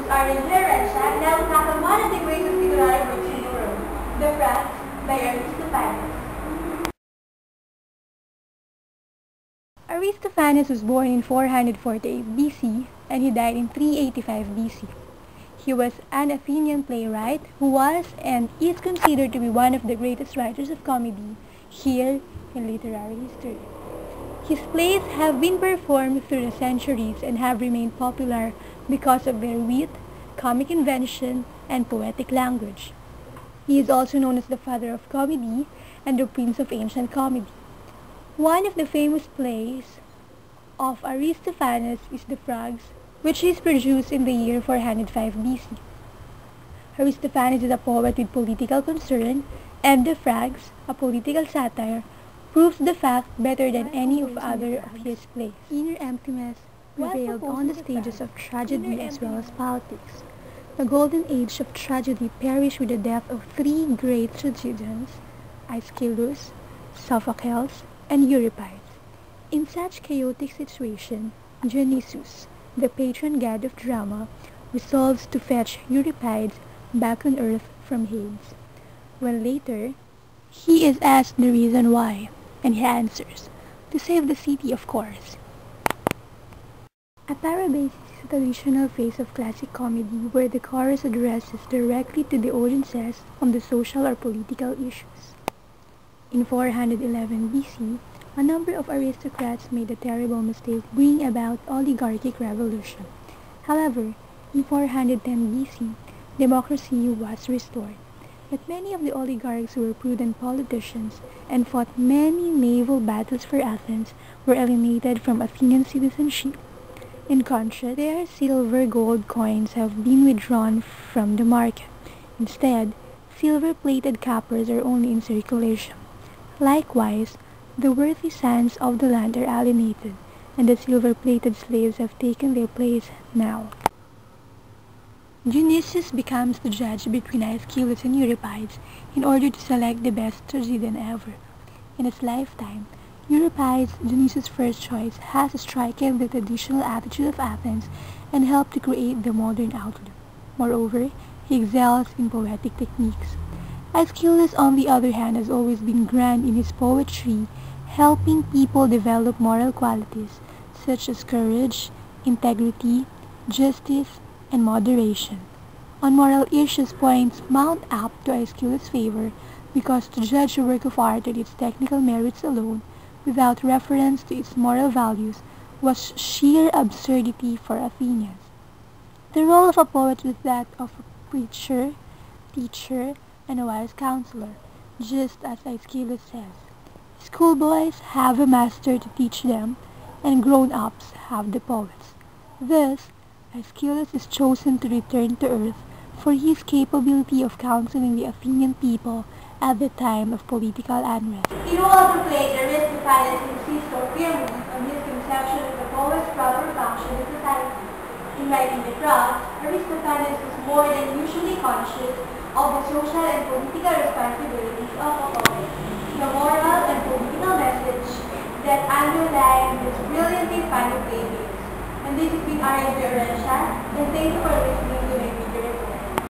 is Arjen Herencia, and I will tackle one of the greatest literary works in the world, The Franks by Aristophanes. Aristophanes was born in 448 BC and he died in 385 BC. He was an Athenian playwright who was and is considered to be one of the greatest writers of comedy here in literary history. His plays have been performed through the centuries and have remained popular because of their wit, comic invention, and poetic language. He is also known as the father of comedy and the prince of ancient comedy. One of the famous plays of Aristophanes is The Frogs, which is produced in the year 405 BC. Aristophanes is a poet with political concern, and The Frogs, a political satire, proves the fact better than any of other of his plays. Inner emptiness prevailed on the stages of tragedy as well as politics. The golden age of tragedy perished with the death of three great tragedians, Aeschylus, Sophocles, and Euripides. In such chaotic situation, Dionysus, the patron god of drama, resolves to fetch Euripides back on earth from Hades. When later, he is asked the reason why, and he answers, to save the city, of course. A parabasis is a traditional phase of classic comedy where the chorus addresses directly to the audiences on the social or political issues. In 411 BC, a number of aristocrats made the terrible mistake of bringing about oligarchic revolution. However, in 410 BC, democracy was restored. But many of the oligarchs who were prudent politicians and fought many naval battles for Athens were eliminated from Athenian citizenship. In contrast, their silver-gold coins have been withdrawn from the market. Instead, silver-plated coppers are only in circulation. Likewise, the worthy sons of the land are alienated, and the silver-plated slaves have taken their place now. Dionysus becomes the judge between Aeschylus and Euripides in order to select the best tragedian ever. In his lifetime, Euripides, Dionysus' first choice, has stricken the traditional attitude of Athens and helped to create the modern outlook. Moreover, he excels in poetic techniques. Aeschylus, on the other hand, has always been grand in his poetry, helping people develop moral qualities such as courage, integrity, justice, and moderation. On moral issues, points mount up to Aeschylus' favor because to judge a work of art on its technical merits alone, without reference to its moral values, was sheer absurdity for Athenians. The role of a poet was that of a preacher, teacher, and a wise counselor, just as Aeschylus says. Schoolboys have a master to teach them, and grown-ups have the poets. Thus, Aeschylus is chosen to return to earth for his capability of counseling the Athenian people at the time of political unrest. In all other plays, Aristophanes insists so firmly on his conception of the poet's proper function in society. In writing The Frogs, Aristophanes was more than usually conscious of the social and political responsibilities of a poet. The moral and political message that underlie this brilliantly funny play. And this has been Arjen Herencia, and thank you for listening.